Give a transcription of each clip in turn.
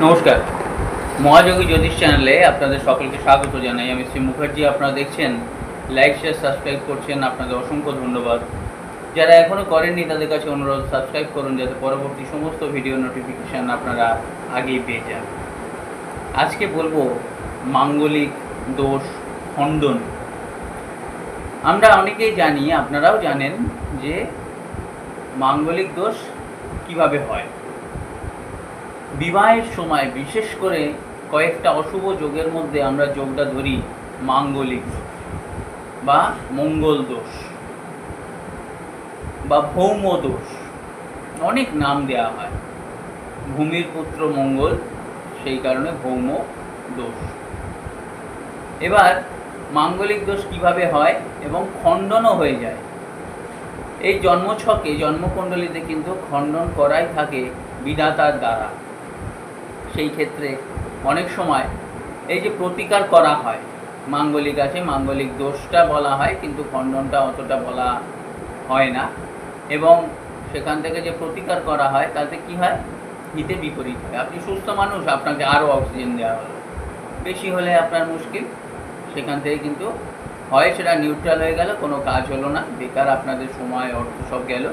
নমস্কার, মহাযোগী জ্যোতিষ চ্যানেলে আপনাদের সকলকে স্বাগত জানাই। আমি শ্রী মুখার্জি। আপনারা দেখছেন, লাইক শেয়ার সাবস্ক্রাইব করছেন, আপনাদের অসংখ্য ধন্যবাদ। যারা এখনও করেননি তাদের কাছে অনুরোধ, সাবস্ক্রাইব করুন যাতে পরবর্তী সমস্ত ভিডিও নোটিফিকেশান আপনারা আগেই পেয়ে যান। আজকে বলবো মাঙ্গলিক দোষ খণ্ডন। আমরা অনেকেই জানি, আপনারাও জানেন যে মাঙ্গলিক দোষ কিভাবে হয়। বিবাহের সময় বিশেষ করে কয়েকটা অশুভ যোগের মধ্যে আমরা যোগটা ধরি মাঙ্গলিক দোষ বা মঙ্গল দোষ বা ভৌম দোষ, অনেক নাম দেওয়া হয়। ভূমির পুত্র মঙ্গল, সেই কারণে ভৌম দোষ। এবার মাঙ্গলিক দোষ কিভাবে হয় এবং খণ্ডনও হয়ে যায়। এই জন্মছকে, জন্মকুণ্ডলিতে কিন্তু খণ্ডন করাই থাকে বিধাতার দ্বারা। সেই ক্ষেত্রে অনেক সময় এই যে প্রতিকার করা হয়, মাঙ্গলিক আছে, মাঙ্গলিক দোষটা বলা হয়, কিন্তু খণ্ডনটা অতটা বলা হয় না। এবং সেখান থেকে যে প্রতিকার করা হয় তাতে কি হয়, হিতে বিপরীত হয়। আপনি সুস্থ মানুষ, আপনাকে আরও অক্সিজেন দেওয়া হলো, বেশি হলে আপনার মুশকিল। সেখান থেকে কিন্তু হয় সেটা নিউট্রাল হয়ে গেল, কোনো কাজ হলো না, বেকার আপনাদের সময় অর্থ সব গেল।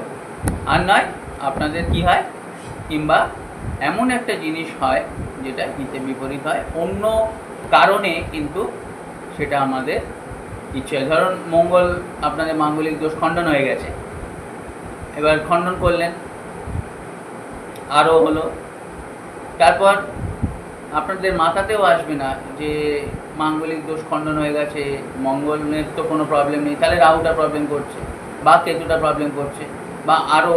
আর নয় আপনাদের কি হয়, কিংবা এমন একটা জিনিস হয় যেটা হিতে বিপরীত হয়, অন্য কারণে কিন্তু সেটা আমাদের ইচ্ছে। ধরুন মঙ্গল, আপনাদের মাঙ্গলিক দোষ খণ্ডন হয়ে গেছে, এবার খণ্ডন করলেন, আরও হলো, তারপর আপনাদের মাথাতেও আসবে না যে মাঙ্গলিক দোষ খণ্ডন হয়ে গেছে, মঙ্গলের তো কোনো প্রবলেম নেই, তাহলে রাহুটা প্রবলেম করছে বা কেতুটা প্রবলেম করছে বা আরও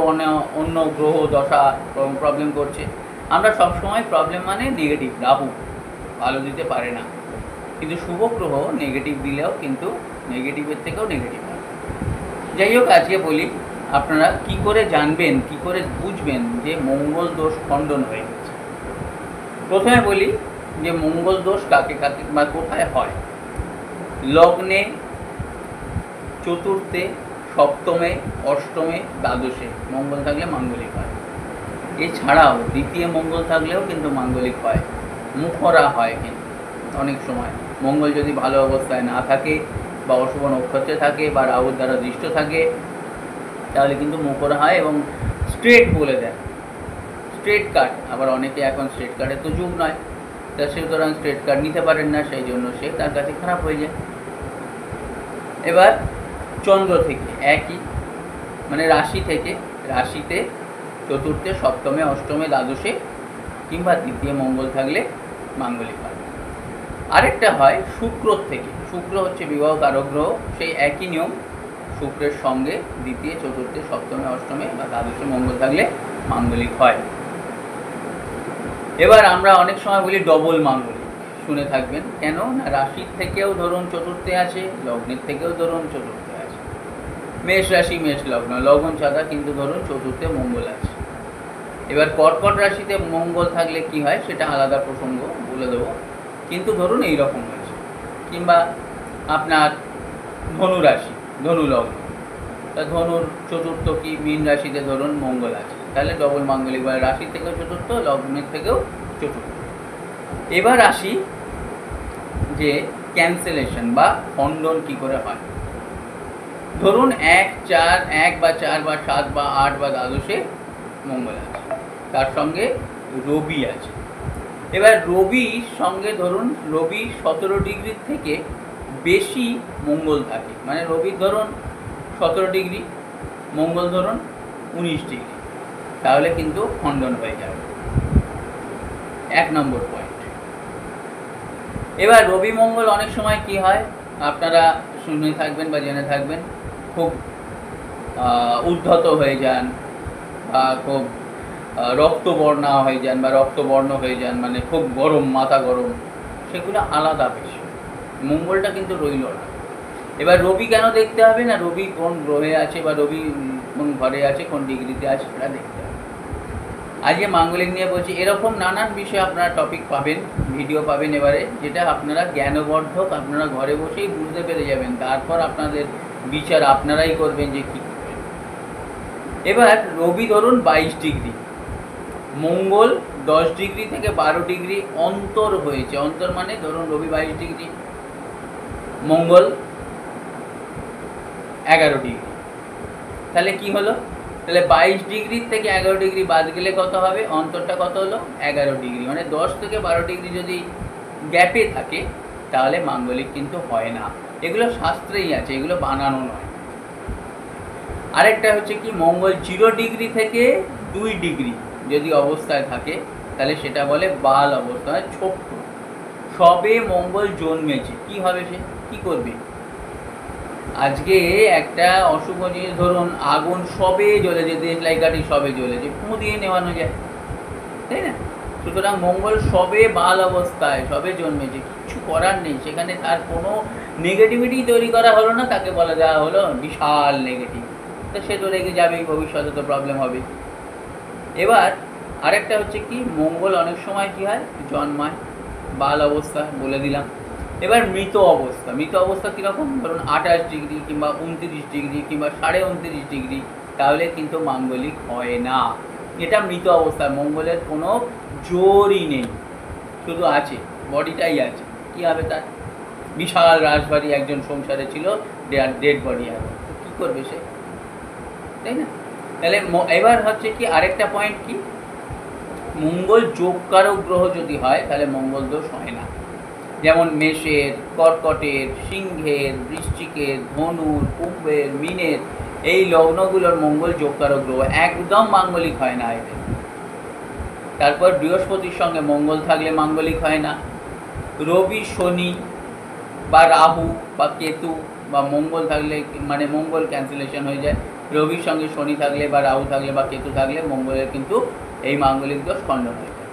অন্য গ্রহ দশা প্রবলেম করছে। আমরা সবসময় প্রবলেম মানে নেগেটিভ, রাহু ভালো দিতে পারে না, কিন্তু শুভ গ্রহ নেগেটিভ দিলেও কিন্তু নেগেটিভের থেকেও নেগেটিভ হয়। যাই হোক, আজকে বলি আপনারা কি করে জানবেন, কি করে বুঝবেন যে মঙ্গল দোষ খণ্ডন হয়ে গেছে। প্রথমে বলি যে মঙ্গল দোষ কাকে কাকে বা কোথায় হয়। লগ্নে, চতুর্থে, সপ্তমে, অষ্টমে, দ্বাদশে মঙ্গল থাকলে মাঙ্গলিক হয়। এছাড়াও দ্বিতীয় মঙ্গল থাকলেও কিন্তু মাঙ্গলিক হয়, মুখরা হয়। কিন্তু অনেক সময় মঙ্গল যদি ভালো অবস্থায় না থাকে বা অশুভ নক্ষত্রে থাকে বা রাহুর দ্বারা দৃষ্ট থাকে, তাহলে কিন্তু মুখরা হয় এবং স্ট্রেট বলে দেয়, স্ট্রেট কাট। আবার অনেকে এখন স্ট্রেট কাটের তো যুগ নয়, তা সুতরাং স্ট্রেট কাট নিতে পারেন না, সেই জন্য সে তার কাছে খারাপ হয়ে যায়। এবার চন্দ্র থেকে একই, মানে রাশি থেকে, রাশিতে, চতুর্থে, সপ্তমে, অষ্টমে, দ্বাদশে কিংবা তৃতীয় মঙ্গল থাকলে মাঙ্গলিক হয়। আরেকটা হয় শুক্র থেকে। শুক্র হচ্ছে বিবাহ কারক গ্রহ, সেই একই নিয়ম, শুক্রের সঙ্গে দ্বিতীয়, চতুর্থে, সপ্তমে, অষ্টমে বা দ্বাদশে মঙ্গল থাকলে মাঙ্গলিক হয়। এবার আমরা অনেক সময় বলি ডবল মাঙ্গলিক, শুনে থাকবেন। কেন না, রাশির থেকেও ধরুন চতুর্থে আছে, লগ্নের থেকেও ধরুন চতুর্থে আছে। মেষ রাশি, মেষ লগ্ন, লগ্ন ছাড়া কিন্তু ধরুন চতুর্থে মঙ্গল আছে। এবার কর্কট রাশিতে মঙ্গল থাকলে কি হয় সেটা আলাদা প্রসঙ্গ, বলে দেবো। কিন্তু ধরুন এইরকম হয়েছে, কিংবা আপনার ধনু রাশি, ধনু লগ্ন, তা ধনুর চতুর্থ কি মীন রাশিতে ধরুন মঙ্গল আছে, তাহলে ডবল মাঙ্গলিক, বা রাশি থেকেও চতুর্থ, লগ্নের থেকেও চতুর্থ। এবার আসি যে ক্যান্সেলেশন বা খণ্ডন কি করে হয়। ধরুন 1, 4, 1 বা 4 বা 7 বা 8 বা দ্বাদশে মঙ্গল আছে, তার সঙ্গে রবি আছে। এবার রবির সঙ্গে ধরুন রবি 17 ডিগ্রির থেকে বেশি মঙ্গল থাকে, মানে রবির ধরুন 17 ডিগ্রি, মঙ্গল ধরুন 19 ডিগ্রি, তাহলে কিন্তু খণ্ডন হয়ে যাবে। 1 নম্বর পয়েন্ট। এবার রবি মঙ্গল অনেক সময় কি হয়, আপনারা শুনে থাকবেন বা জেনে থাকবেন, খুব উদ্ধত হয়ে যান বা খুব রক্তবর্ণা হয়ে যান বা রক্তবর্ণ হয়ে যান, মানে খুব গরম, মাথা গরম, সেগুলো আলাদা বেশি। মঙ্গলটা কিন্তু রইল না। এবার রবি কেন দেখতে হবে না, রবি কোন গ্রহে আছে বা রবি কোন ঘরে আছে, কোন ডিগ্রিতে আছে, সেটা দেখতে হবে। আজকে মাঙ্গলিক নিয়ে বলছি, এরকম নানান বিষয়ে আপনারা টপিক পাবেন, ভিডিও পাবেন এবারে, যেটা আপনারা জ্ঞানবর্ধক, আপনারা ঘরে বসেই বুঝতে পেরে যাবেন। তারপর আপনাদের বিচার আপনারাই করবেন যে কী করবেন। এবার রবি ধরুন 22 ডিগ্রি, মঙ্গল 10 ডিগ্রি থেকে 12 ডিগ্রি অন্তর হয়েছে। অন্তর মানে ধরুন রবি 22 ডিগ্রি, মঙ্গল 11 ডিগ্রি। তাহলে কি হলো? তাহলে 22 ডিগ্রি থেকে 11 ডিগ্রি বাদ গেলে কত হবে? অন্তরটা কত হলো? 11 ডিগ্রি। মানে 10 থেকে 12 ডিগ্রি যদি গ্যাপে থাকে তাহলে মাঙ্গলিক কিন্তু হয় না। এগুলো শাস্ত্রেই আছে, এগুলো বানানো নয়। আরেকটা হচ্ছে কি, মঙ্গল 0 ডিগ্রি থেকে 2 ডিগ্রি যদি অবস্থায় থাকে তাহলে সেটা বলে বাল অবস্থা, ছোট্ট, সবে মঙ্গল জন্মেছে। কি হবে সে? কি করবে? আজকে একটা অশুভ জিনিস, ধরুন আগুন সবে জ্বলেছে, দেশলাই কাঠি সবে জ্বলেছে, ফুঁ দিয়ে নেওয়ানো যায়, তাই না? সুতরাং মঙ্গল সবে বাল অবস্থায়, সবে জন্মেছে, কিচ্ছু করার নেই। সেখানে তার কোনো নেগেটিভিটি তৈরি করা হলো না, তাকে বলা দেওয়া হলো বিশাল নেগেটিভ। তো সে তো রেগে যাবেই, ভবিষ্যতে তো প্রবলেম হবে। এবার আরেকটা হচ্ছে কি, মঙ্গল অনেক সময় কি হয়, জন্মায় বাল অবস্থা, বলে দিলাম। এবার মৃত অবস্থা। মৃত অবস্থা কীরকম? ধরুন 28 ডিগ্রি কিংবা 29 ডিগ্রি কিংবা 29.5 ডিগ্রি, তাহলে কিন্তু মাঙ্গলিক হয় না। এটা মৃত অবস্থা, মঙ্গলের কোনো জোরই নেই, শুধু আছে, বডিটাই আছে। কী হবে তার? বিশাল রাজবাড়ি একজন সংসারে ছিল, ডেড বডি হবে, কী করবে সে, তাই না? তাহলে এবার হচ্ছে কি, আরেকটা পয়েন্ট কি, মঙ্গল যোগকারক গ্রহ যদি হয় তাহলে মঙ্গল দোষ হয় না। যেমন মেষের, কর্কটের, সিংহের, বৃশ্চিকের, ধনুর, কুম্ভের, মীনের এই লগ্নগুলোর মঙ্গল যোগকারক গ্রহ, একদম মাঙ্গলিক হয় না এদের। তারপর বৃহস্পতির সঙ্গে মঙ্গল থাকলে মাঙ্গলিক হয় না। রবি, শনি বা রাহু বা কেতু বা মঙ্গল থাকলে, মানে মঙ্গল ক্যান্সেলেশন হয়ে যায়। রবির সঙ্গে শনি থাকলে বা রাহু থাকলে বা কেতু থাকলে মঙ্গলের কিন্তু এই মাঙ্গলিক দোষ খণ্ডন হয়ে যায়।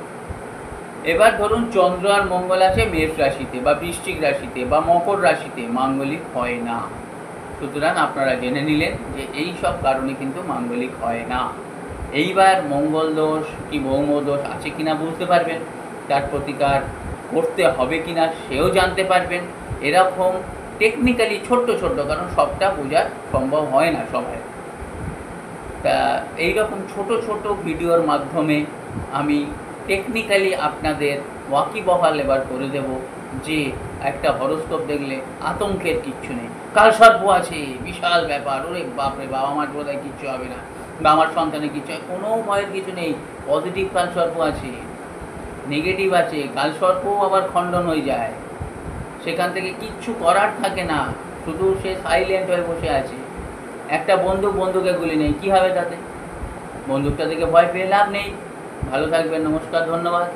এবার ধরুন চন্দ্র আর মঙ্গল আছে মেষ রাশিতে বা বৃশ্চিক রাশিতে বা মকর রাশিতে, মাঙ্গলিক হয় না। সুতরাং আপনারা জেনে নিলেন যে এই সব কারণে কিন্তু মাঙ্গলিক হয় না। এইবার মঙ্গল দোষ কি ভৌম দোষ আছে কিনা বুঝতে পারবেন, তার প্রতিকার করতে হবে কিনা সেও জানতে পারবেন। এরকম টেকনিক্যালি ছোট্ট ছোট্ট, কারণ সবটা বোঝা সম্ভব হয় না সবাই, তা এইরকম ছোট ছোট ভিডিওর মাধ্যমে আমি টেকনিক্যালি আপনাদের ওয়াকিবহাল এবার করে দেব যে একটা হরোস্কোপ দেখলে আতঙ্কের কিচ্ছু নেই। কালসর্প আছে, বিশাল ব্যাপার, ওরে বাপরে বাবা, আমার বোধহয় কিচ্ছু হবে না বা আমার সন্তানের কিছু, কোনো ভয়ের কিছু নেই। পজিটিভ কালসর্প আছে, নেগেটিভ আছে, কালসর্পও আবার খণ্ডন হয়ে যায়, সেখান থেকে কিচ্ছু করার থাকে না, শুধু সে সাইলেন্ট হয়ে বসে আছে। একটা বন্দুকে গুলি নেই, কী হবে তাতে? বন্দুকটা থেকে ভয় পেয়ে লাভ নেই। ভালো থাকবেন, নমস্কার, ধন্যবাদ।